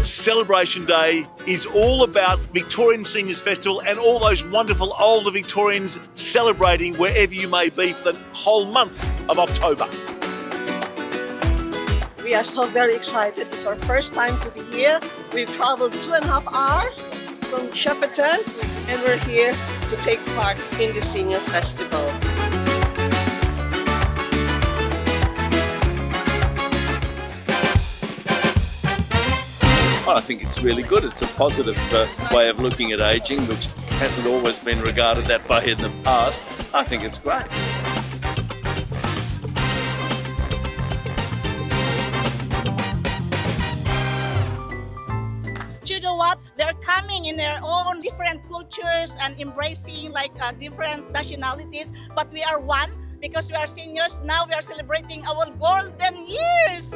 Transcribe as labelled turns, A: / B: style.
A: Celebration Day is all about Victorian Seniors Festival and all those wonderful older Victorians celebrating wherever you may be for the whole month of October.
B: We are so very excited. It's our first time to be here. We've traveled 2.5 hours from Shepparton and we're here to take part in the Seniors Festival.
C: I think it's really good. It's a positive way of looking at ageing, which hasn't always been regarded that way in the past. I think it's great.
D: You know what? They're coming in their own different cultures and embracing like different nationalities, but we are one because we are seniors. Now we are celebrating our golden years.